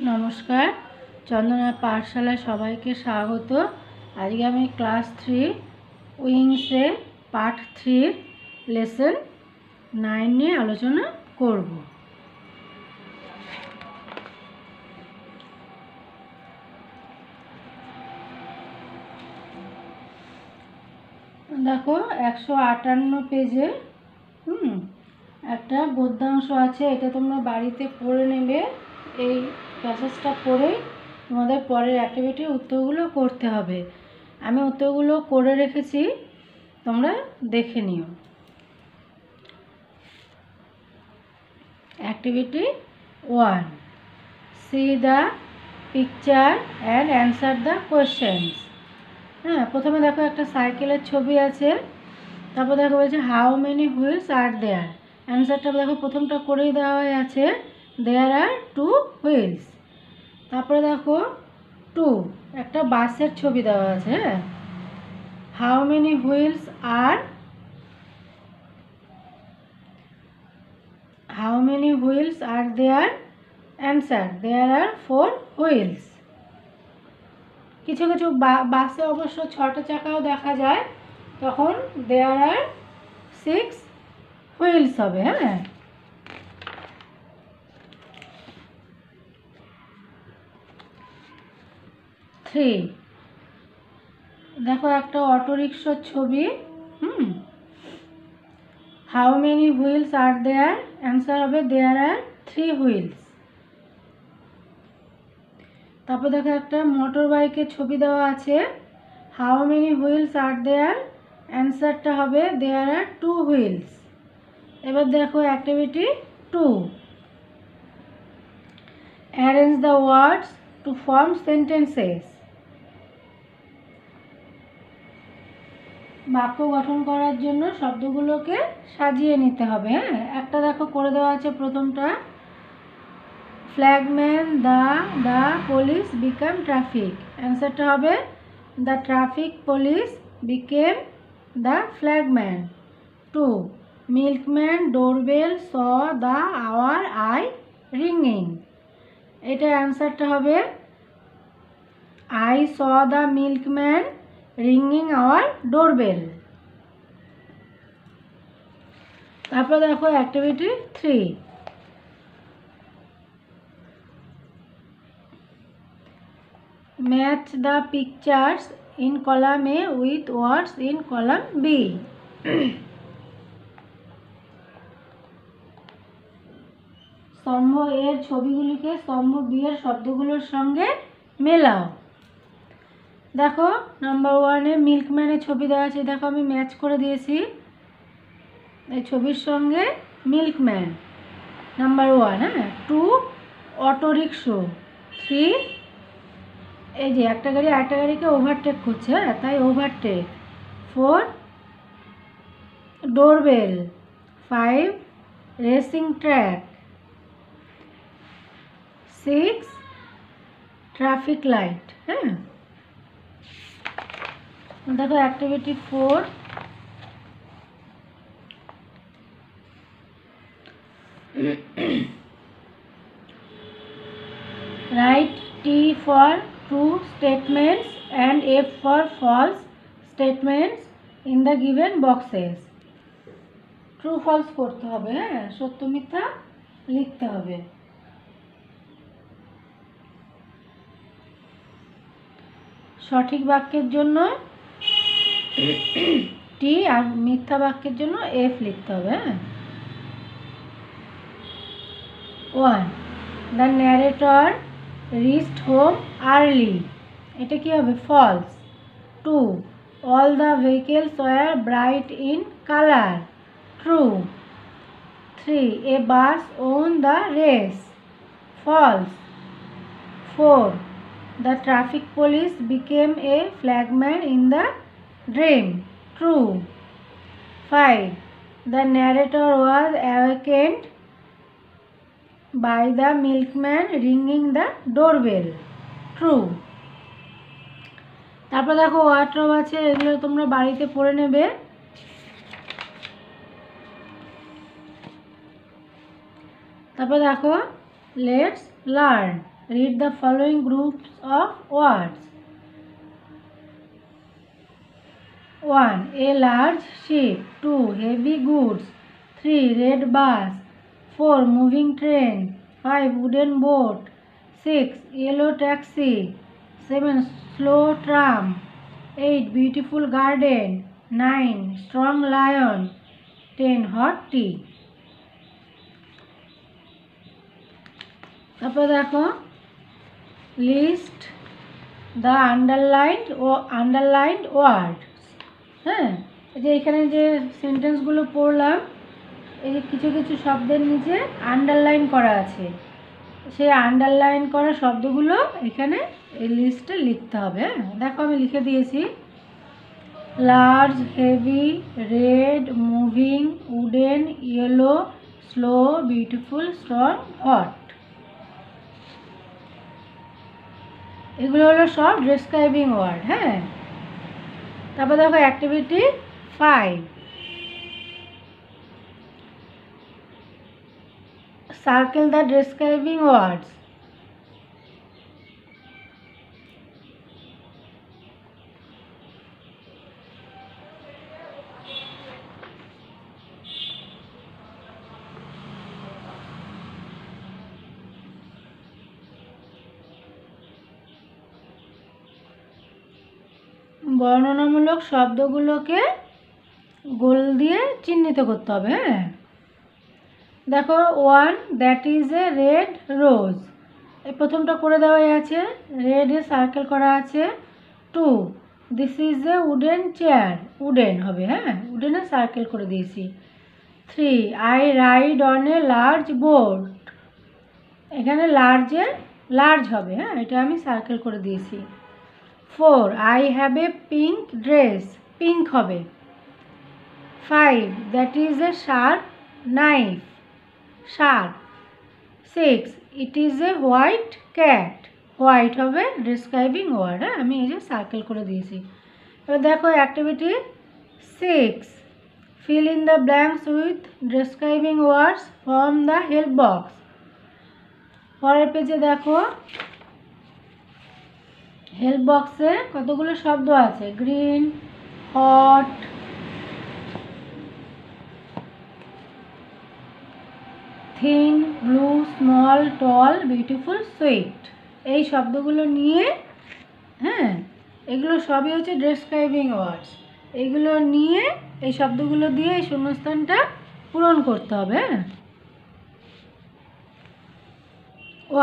নমস্কার, চন্দনা পাঠশালায় সবাইকে স্বাগত। আজকে আমি ক্লাস 3 উইংসের পার্ট 3 লেসন 9 নিয়ে আলোচনা করব। দেখো 158 পেজে একটা গদ্যাংশ আছে, এটা তোমরা বাড়িতে পড়ে নেবে। এই প্যাসেজটা পড়েই তোমাদের পরের অ্যাক্টিভিটির উত্তরগুলো করতে হবে। আমি উত্তরগুলো করে রেখেছি, তোমরা দেখে নিও। Activity 1, C the picture and answer the questions. প্রথমে দেখো একটা সাইকেলের ছবি আছে, তারপর দেখো বলছে হাউ মেনি হুইলস আর দেয়ার। অ্যান্সারটা দেখো প্রথমটা করেই দেওয়া আছে, দেয়ার আর 2 হুইলস। তারপরে দেখো 2, একটা বাসের ছবি দেওয়া আছে। How many wheels are there. Answer there are 4 wheels. কিছু কিছু বাসে অবশ্য 6টা চাকাও দেখা যায়, তখন দেয়ার আর 6 হুইলস হবে। 3, দেখো একটা অটোরিকশার ছবি। How many wheels are there. Answer হবে দেয়ার আর 3 হুইলস। তারপর দেখো একটা মোটর বাইকের ছবি দেওয়া আছে, হাউ মেনি হুইলস আর দেয়ার। অ্যান্সারটা হবে দেয়ার আর 2 হুইলস। এবার দেখো activity 2, arrange the words to form sentences. বাক্য গঠন করার জন্য শব্দগুলোকে সাজিয়ে নিতে হবে। একটা দেখো করে দেওয়া আছে, প্রথমটা flagman the police become traffic. অ্যান্সারটা হবে the traffic police became the flagman. 2, milkman doorbell saw the our I রিংইং। এটা অ্যান্সারটা হবে আই স দ্য মিল্কম্যান রিংইং আওয়ার ডোরবেল। তারপর দেখো activity 3, match the pictures in column A with words in column B. স্তম্ভ এর ছবিগুলিকে স্তম্ভ বি এর শব্দগুলোর সঙ্গে মেলাও। দেখো নাম্বার 1-এ মিল্কম্যানের ছবি দেওয়া আছে, দেখো আমি ম্যাচ করে দিয়েছি এই ছবির সঙ্গে মিল্কম্যান। নাম্বার 1। 2, অটোরিকশো। 3, এই যে একটা গাড়ি আরেকটা গাড়িকে ওভারটেক করছে, তাই overtake. 4, doorbell. 5, racing track. 6, traffic light. দেখো activity 4, write T for true statements and F for false statements in the given boxes. True false করতে হবে, সত্য মিথ্যা লিখতে হবে। সঠিক বাক্যের জন্য T আর মিথ্যা বাক্যের জন্য F লিখতে হবে। 1, the narrator reached home early. এটা কি হবে? false. 2, all the vehicles were bright in color. true. 3, a bus won the race. false. 4, the traffic police became a flagman in the dream. true. 5, the narrator was awakened by the milkman ringing the doorbell. true. তারপর দেখো wardrobe আছে, এগুলো তোমরা বাড়িতে পড়ে নেবে। তারপর দেখো let's learn. Read the following groups of words. 1. A large ship. 2. Heavy goods. 3. Red bus. 4. Moving train. 5. Wooden boat. 6. Yellow taxi. 7. Slow tram. 8. Beautiful garden. 9. Strong lion. 10. Hot tea. তারপর দেখো লিস্ট দ্য আন্ডারলাইন্ড ওয়ার্ড। হ্যাঁ, এই যে এখানে যে সেন্টেন্সগুলো পড়লাম, এই যে কিছু কিছু শব্দের নিচে আন্ডারলাইন করা আছে, সেই আন্ডারলাইন করা শব্দগুলো এখানে এই লিস্টে লিখতে হবে। হ্যাঁ, দেখো আমি লিখে দিয়েছি। Large, heavy, red, moving, wooden, yellow, slow, beautiful, strong, hot. এগুলো হলো সব ডেসক্রাইবিং ওয়ার্ড। হ্যাঁ, তারপর দেখো অ্যাক্টিভিটি 5, সার্কেল দ্য ডেসক্রাইবিং ওয়ার্ডস। বর্ণনামূলক শব্দগুলোকে গোল দিয়ে চিহ্নিত করতে হবে। হ্যাঁ, দেখো 1, that is a red rose, এই প্রথমটা করে দেওয়াই আছে, রেড এ সার্কেল করা আছে। 2, this is a wooden chair, wooden হবে। হ্যাঁ, উডেনে সার্কেল করে দিয়েছি। 3, I ride on a large boat, এখানে লার্জ হবে। হ্যাঁ, এটা আমি সার্কেল করে দিয়েছি। 4, I have a pink dress, pink হবে। 5, that is a sharp knife, sharp. 6, it is a white cat, white হবে ডেসক্রাইবিং ওয়ার্ড। হ্যাঁ, আমি এই যে সার্কেল করে দিয়েছি। এবার দেখো activity 6, fill in the blanks with describing words from the help box. পরের পেজে দেখো হেল্প বক্সে কতগুলো শব্দ আছে, green, hot, thin, blue, small, tall, beautiful, sweet, এই শব্দগুলো নিয়ে, হ্যাঁ, এগুলো সবই হচ্ছে ডেসক্রাইবিং ওয়ার্ডস, এগুলো নিয়ে এই শব্দগুলো দিয়ে এই শূন্যস্থানটা পূরণ করতে হবে।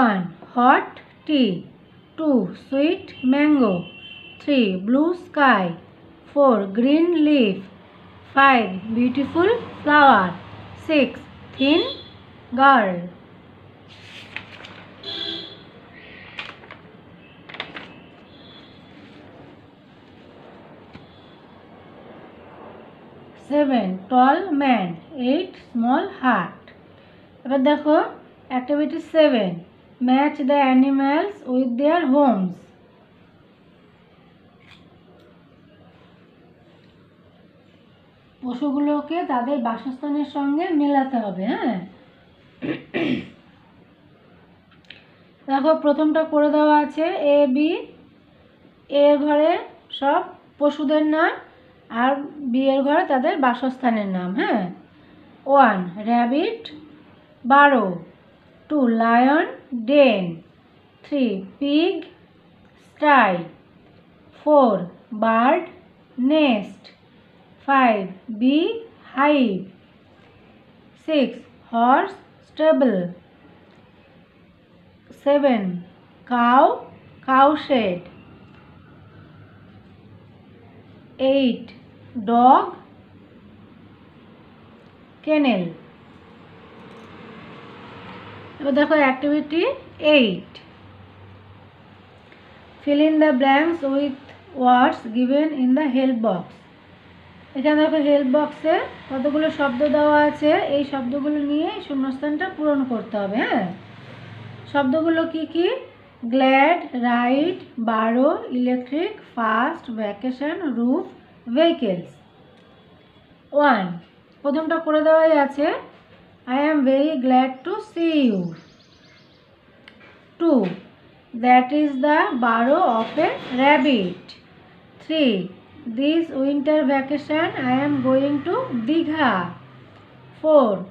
1, hot tea. 2, sweet mango. 3, blue sky. 4, green leaf. 5, beautiful flower. 6, thin girl. 7, tall man. 8, small heart. এবার দেখো activity 7, match the animals with their homes. পশুগুলোকে তাদের বাসস্থানের সঙ্গে মেলাতে হবে। হ্যাঁ, দেখো প্রথমটা করে দেওয়া আছে এ বি, এর ঘরে সব পশুদের নাম আর বি এর ঘরে তাদের বাসস্থানের নাম। হ্যাঁ, 1, rabbit, 12। 2, lion, den. 3, pig, sty. 4, bird, nest. 5, bee, hive. 6, horse, stable. 7, cow, cow shed. 8, dog, kennel. এবার দেখো activity 8, fill in the blanks with words given in the help box. এখানে দেখো হেল্প বক্সে কতগুলো শব্দ দেওয়া আছে, এই শব্দগুলো নিয়ে শূন্যস্থানটা পূরণ করতে হবে। হ্যাঁ, শব্দগুলো কি কি, glad, ride, 12, electric, fast, vacation, roof, vehicles. 1, প্রথমটা করে দেওয়াই আছে, I am very glad to see you. 2, That is the burrow of a rabbit. 3. This winter vacation I am going to Digha. 4.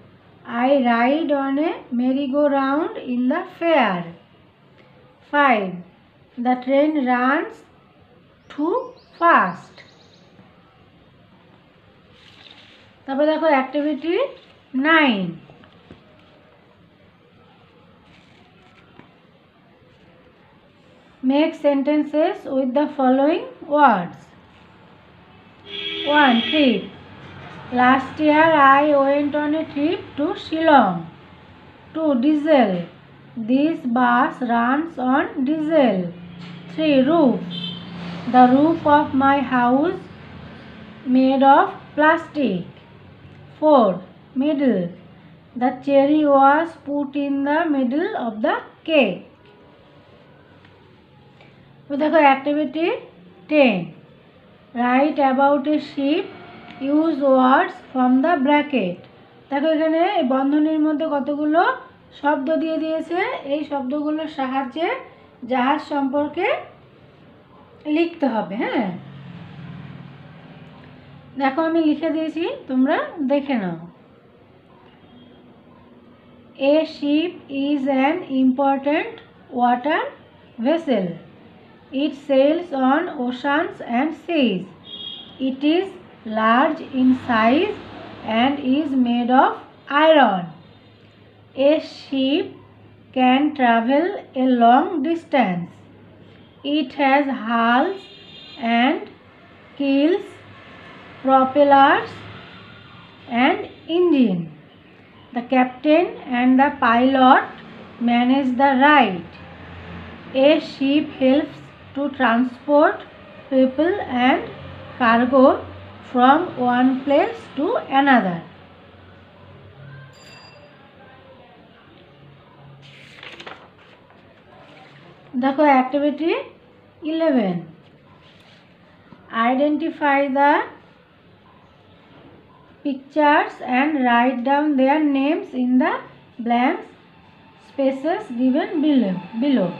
I ride on a merry-go-round in the fair. 5. The train runs too fast. তারপর দেখো activity 9. Make sentences with the following words. 1. Trip. Last year I went on a trip to Shillong. 2. Diesel. This bus runs on diesel. 3. Roof. The roof of my house made of plastic. 4. Middle. The cherry was put in the middle of the cake. তো দেখো activity 10. Write about a ship. Use words from the bracket. দেখো এখানে এই বন্ধনীর মধ্যে কতগুলো শব্দ দিয়ে দিয়েছে। এই শব্দগুলোর সাহায্যে জাহাজ সম্পর্কে লিখতে হবে। হ্যাঁ, দেখো আমি লিখে দিয়েছি, তোমরা দেখে নাও। A ship is an important water vessel. It sails on oceans and seas. It is large in size and is made of iron. A ship can travel a long distance. It has hulls and keels, propellers and engine. The captain and the pilot manage the ride. A ship helps to transport people and cargo from one place to another. দেখো activity 11. Identify the pictures and write down their names in the blank spaces given below.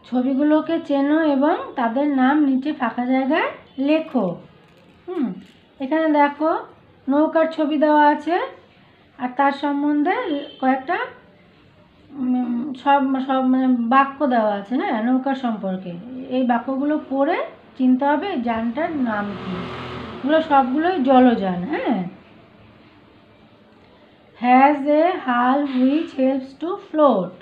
ছবিগুলোকে চেনো এবং তাদের নাম নিচে ফাঁকা জায়গায় লেখো। এখানে দেখো নৌকার ছবি দেওয়া আছে আর তার সম্বন্ধে কয়েকটা সব মানে বাক্য দেওয়া আছে। হ্যাঁ, নৌকার সম্পর্কে এই বাক্যগুলো পড়ে চিনতে হবে যানটার নাম কি। এগুলো সবগুলোই জলযান। হ্যাঁ, হ্যাজ এ হাল which helps to float,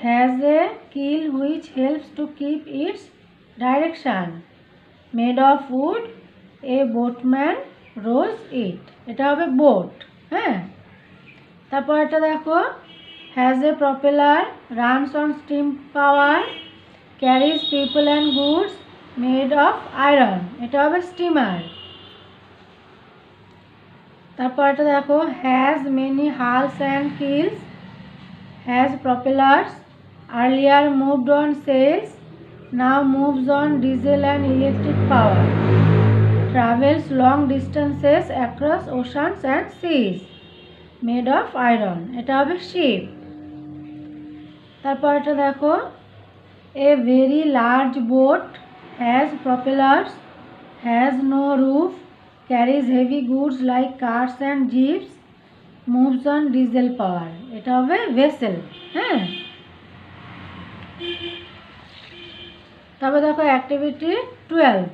has a keel which helps to keep its direction, made of wood, a boatman rows it. এটা হবে বোট। হ্যাঁ, তারপর এটা দেখো has a propeller, runs on steam power, carries people and goods, made of iron. এটা হবে steamer. তারপর এটা দেখো has many hulls and keels, has propellers, earlier moved on sails, now moves on diesel and electric power, travels long distances across oceans and seas, made of iron. এটা হবে ship। তারপর এটা দেখো a very large boat, has propellers, has no roof, carries heavy goods like cars and jeeps, moves on diesel power. এটা হবে vessel। হ্যাঁ, তারপর দেখো অ্যাক্টিভিটি 12.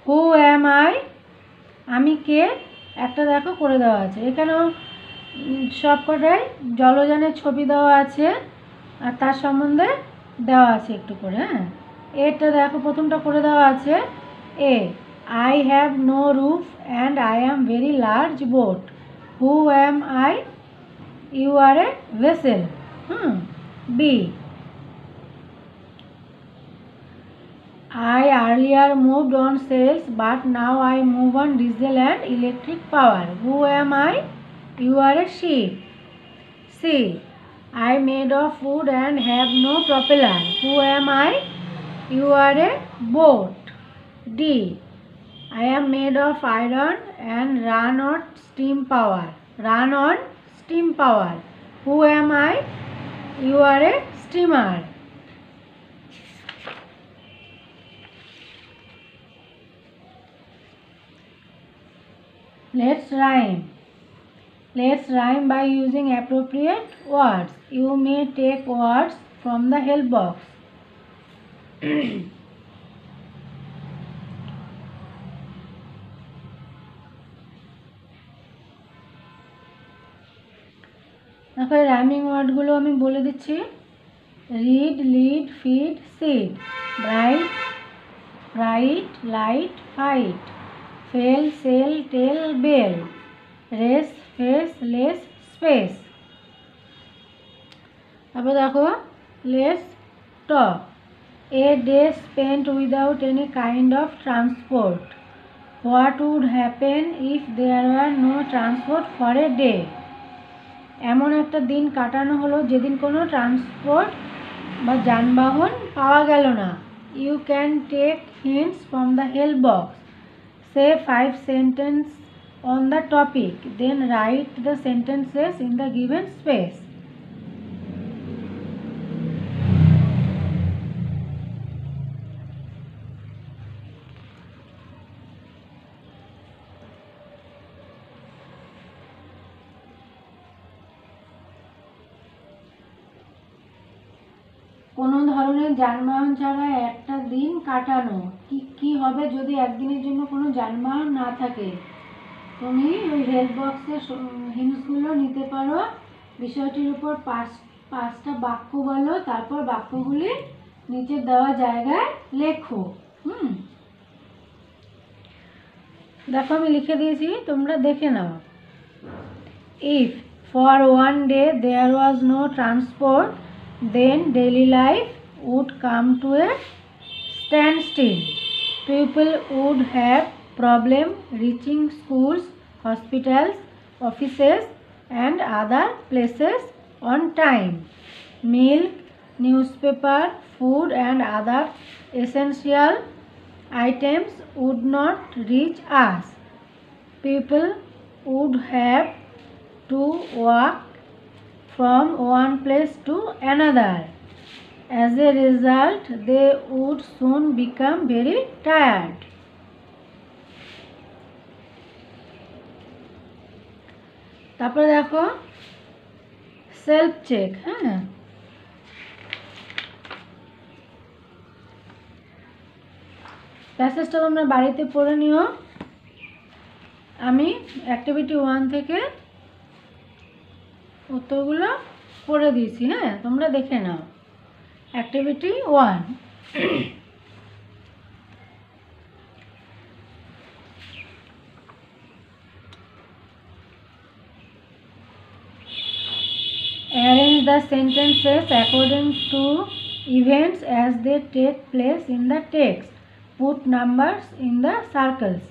হু অ্যাম আই, আমি কে, একটা দেখো করে দেওয়া আছে। এখানেও সবকটাই জলযানের ছবি দেওয়া আছে আর তার সম্বন্ধে দেওয়া আছে একটু করে। হ্যাঁ, এটা দেখো প্রথমটা করে দেওয়া আছে A I have no roof and I am very large boat. Who am I, you are a vessel. B I earlier moved on sails but now I move on diesel and electric power. Who am I? You are a ship. C. I made of wood and have no propeller. Who am I? You are a boat. D. I am made of iron and run on steam power. Run on steam power. Who am I? You are a steamer. Let's rhyme. Let's rhyme by using appropriate words. You may take words from the help box. দেখো rhyming ওয়ার্ডগুলো আমি বলে দিচ্ছি। Read, lead, feed, seed. Bright, bright, light, fight. Fell, sell, tell, bell. Race, face, lace, space. তারপর দেখো let's talk. A day spent without any kind of transport. What would happen if there were no transport for a day? এমন একটা দিন কাটানো হলো যেদিন কোনো transport বা যানবাহন পাওয়া গেল না। You can take hints from the help box. Say 5 sentences on the topic, then write the sentences in the given space. কোনো ধরনের যানবাহন ছাড়া একটা দিন কাটানো। কি হবে যদি একদিনের জন্য কোনো যানবাহন না থাকে? তুমি ওই হেল্প বক্সের হিন্টসগুলো নিতে পারো। বিষয়টির উপর পাঁচটা বাক্য বলো, তারপর বাক্যগুলি নিচে দেওয়া জায়গায় লেখো। দেখো আমি লিখে দিয়েছি, তোমরা দেখে নাও। If for one day there was no transport, then daily life would come to a standstill. People would have problem reaching schools, hospitals, offices and other places on time. Milk, newspaper, food and other essential items would not reach us. People would have to walk from one place to another. As a result, they would soon become very tired. তারপরে দেখো self check. প্যাসেজটা তোমরা বাড়িতে পড়ে নিও। আমি activity 1 থেকে উত্তরগুলো পড়ে দিয়েছি। তোমরা দেখে নাও। Activity 1। Arrange the sentences according to events as they take place in the text. Put numbers in the circles.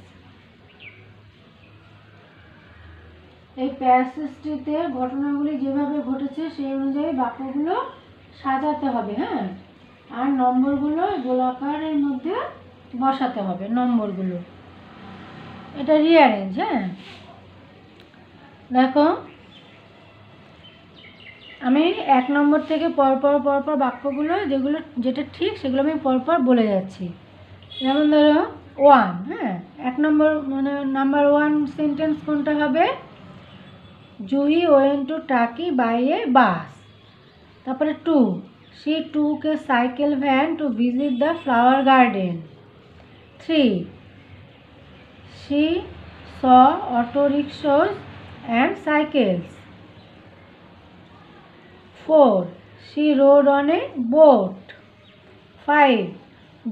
এই প্যাসেজটিতে ঘটনাগুলি যেভাবে ঘটেছে সেই অনুযায়ী বাক্যগুলো সাজাতে হবে। আর নম্বরগুলো গোলাকারের মধ্যে বসাতে হবে। নম্বরগুলো এটা রিঅ্যারেঞ্জ। দেখো আমি 1 নম্বর থেকে পরপর বাক্যগুলো যেটা ঠিক সেগুলো আমি পরপর বলে যাচ্ছি। যেমন ধরো 1, 1 নম্বর মানে নাম্বার 1 সেন্টেন্স কোনটা হবে? জুহি ওয়েন্ট টু টাকি বাই এ বাস। তারপরে 2, she took a cycle van to visit the flower garden. 3, she saw auto rickshaws and cycles. 4, she rode on a boat. 5,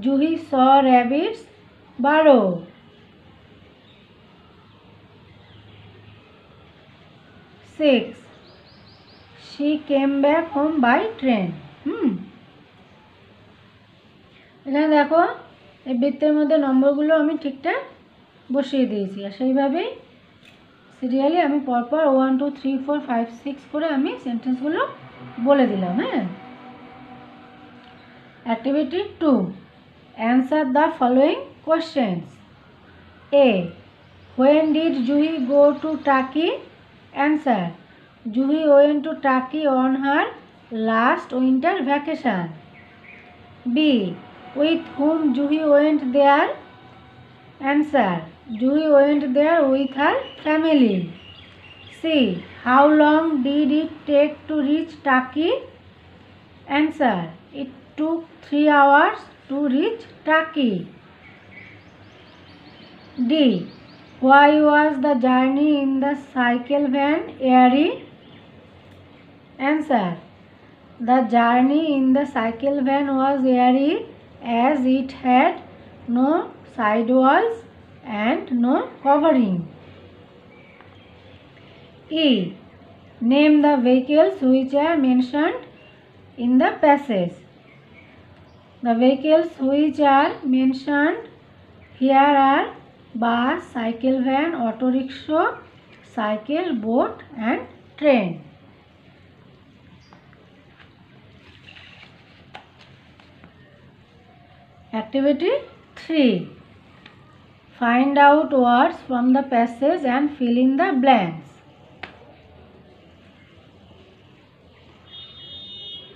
Juhi saw rabbits burrow. 6, she came back home by train. এখানে দেখো এই বৃত্তের মধ্যে নম্বরগুলো আমি ঠিকঠাক বসিয়ে দিয়েছি। আর সেইভাবেই সিরিয়ালি আমি পরপর 1 2 3 4 5 6 করে আমি সেন্টেন্সগুলো বলে দিলাম। Activity 2, Answer the following questions. A. When did Juhi go to Turkey? Answer. Juhi went to Turkey on her last winter vacation. B. With whom Juhi went there? Answer. Juhi went there with her family. C. How long did it take to reach Turkey? Answer. It took 3 hours to reach Turkey. D. Why was the journey in the cycle van airy? Answer. The journey in the cycle van was airy as it had no sidewalls and no covering. E. Name the vehicles which are mentioned in the passage. The vehicles which are mentioned here are bus, cycle van, auto rickshaw, cycle, boat and train. Activity 3. Find out words from the passage and fill in the blanks.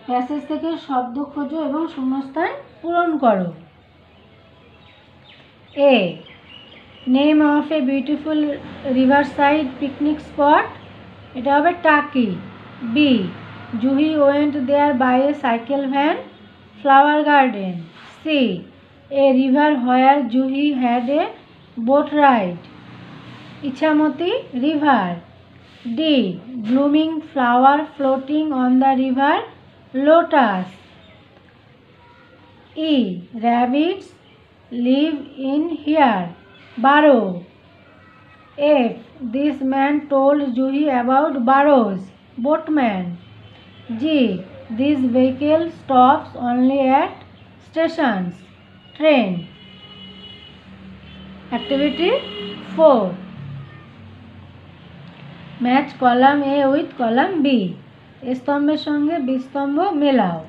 Passage থেকে শব্দ খোঁজো এবং শূন্যস্থান পূরণ করো। A. Name of a beautiful riverside picnic spot. এটা হবে টাকি। B. Juhi went there by a cycle van. Flower garden. C. A river where Juhi had a boat ride. Ichamoti river. D. Blooming flower floating on the river. Lotus. E. Rabbits live in here. Burrow. F. This man told Juhi about burrows. Boatman. G. This vehicle stops only at stations. Train. Activity 4. Match column A with column B. স্তম্ভের সঙ্গে B স্তম্ভ মেলাও।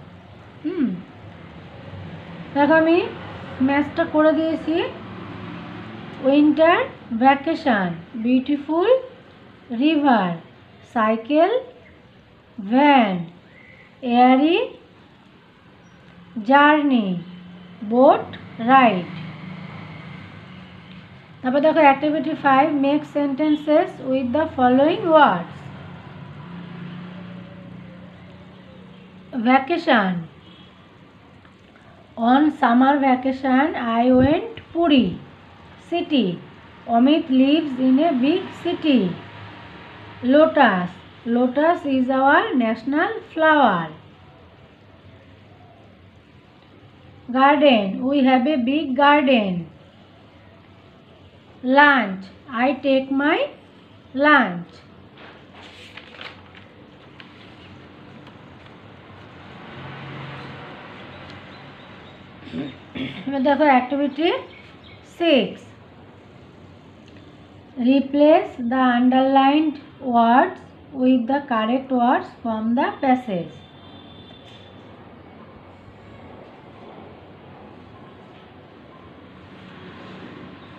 দেখো আমি ম্যাচটা করে দিয়েছি। Winter vacation, beautiful river, cycle van, airy journey, boat ride. তারপর দেখো activity 5, make sentences with the following words. Vacation. On summer vacation I went Puri city. Amit lives in a big city. Lotus. Lotus is our national flower. Garden. We have a big garden. Lunch. I take my lunch. এবার দেখো activity 6, replace the underlined words with the correct words from the passage.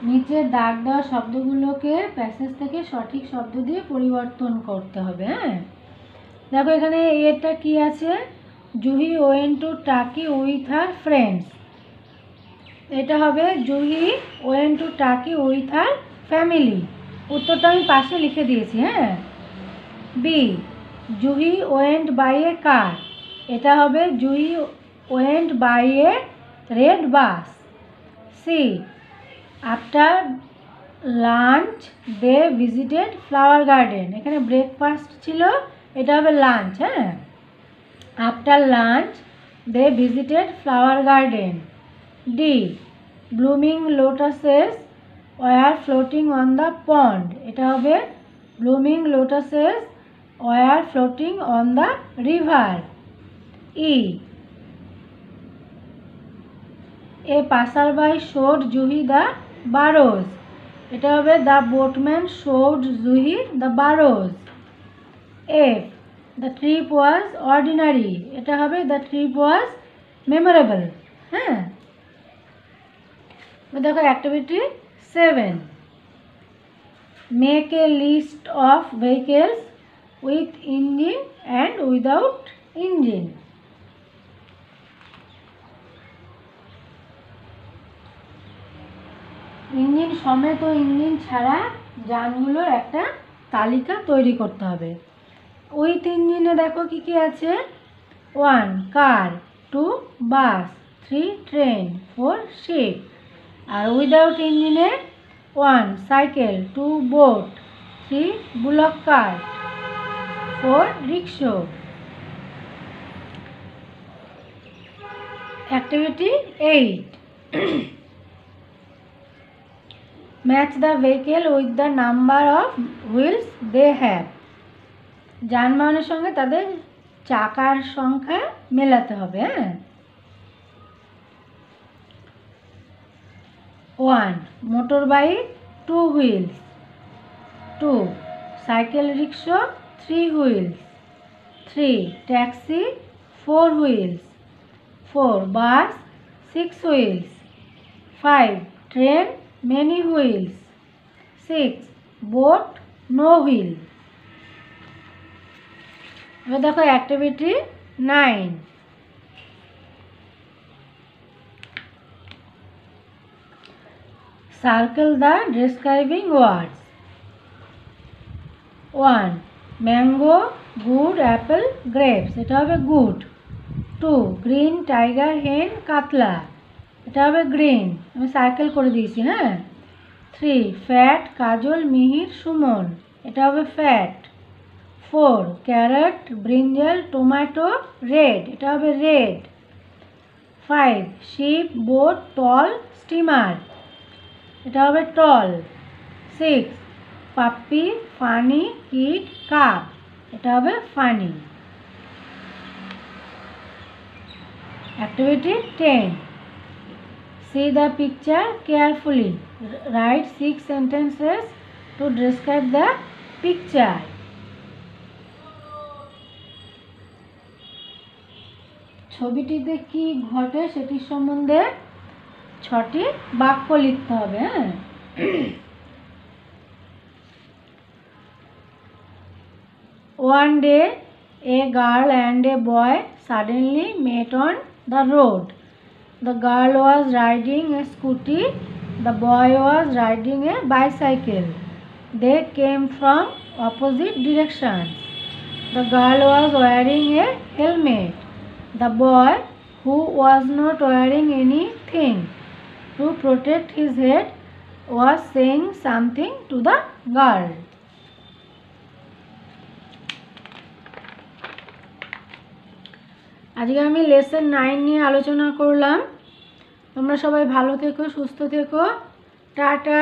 নিচে দাগ দেওয়া শব্দগুলোকে passage থেকে সঠিক শব্দ দিয়ে পরিবর্তন করতে হবে। হ্যাঁ, দেখো এখানে এটা কি আছে, Juhi went to Turkey with her friends. এটা হবে Juhi went to Turkey with her family. উত্তরটা আমি পাশে লিখে দিয়েছি। হ্যাঁ। B, Juhi went by a car. এটা হবে Juhi went by a red bus. C, after lunch they visited flower garden. এখানে ব্রেকফাস্ট ছিল, এটা হবে লাঞ্চ। হ্যাঁ, after lunch they visited flower garden. D, blooming lotuses were floating on the pond. এটা হবে blooming lotuses were floating on the river. E, a passerby showed Juhi the burrows. এটা হবে the boatman showed Juhi the burrows. F, the trip was ordinary. এটা হবে the trip was memorable. হ্যাঁ, দেখো activity 7, make a list of vehicles with engine and without engine. Engine সমেত ও engine ছাড়া যানগুলোর একটা তালিকা তৈরি করতে হবে। উইথ ইঞ্জিনে দেখো কি কি আছে, 1 কার, 2 বাস, 3 ট্রেন, 4 শিপ। আর উইদাউট ইঞ্জিনে 1 cycle, 2 boat, 3 bullock cart, 4 rickshaw. Activity 8, match the vehicle with the number of wheels they have. যানবাহনের সঙ্গে তাদের চাকার সংখ্যা মেলাতে হবে। 1 motor bike, 2 wheels, 2 cycle rickshaw, 3 wheels, 3 taxi, 4 wheels, 4 bus, 6 wheels, 5 train, many wheels, 6 boat, no wheel। এবার দেখো activity 9, circle the describing words. 1 mango, good, Apple, grapes, এটা হবে গুড। 2 গ্রিন টাইগার, হেন, কাতলা, এটা হবে গ্রিন, আমি সার্কেল করে দিয়েছি। 3 ফ্যাট, কাজল, মিহির, সুমন, এটা হবে fat. 4 carrot, brinjal, tomato, red, এটা হবে রেড। 5 শিপ, বোট, টল, স্টিমার, এটা হবে টল। 6 পাপ্পি, ফানি, কিড, কাপ, এটা হবে funny. Activity 10, see the picture carefully, write 6 sentences to describe the picture। ছবিটিতে কি ঘটে সেটির সম্বন্ধে 6টি বাক্য লিখতে হবে। One day a girl and a boy suddenly met on the road. The girl was riding a scooty, the boy was riding a bicycle. They came from opposite directions. The girl was wearing a helmet. The boy, who was not wearing anything to protect his head, was saying something to the girl. আজকে আমি lesson 9 নিয়ে আলোচনা করলাম। তোমরা সবাই ভালো থেকো, সুস্থ থেকো, টাটা।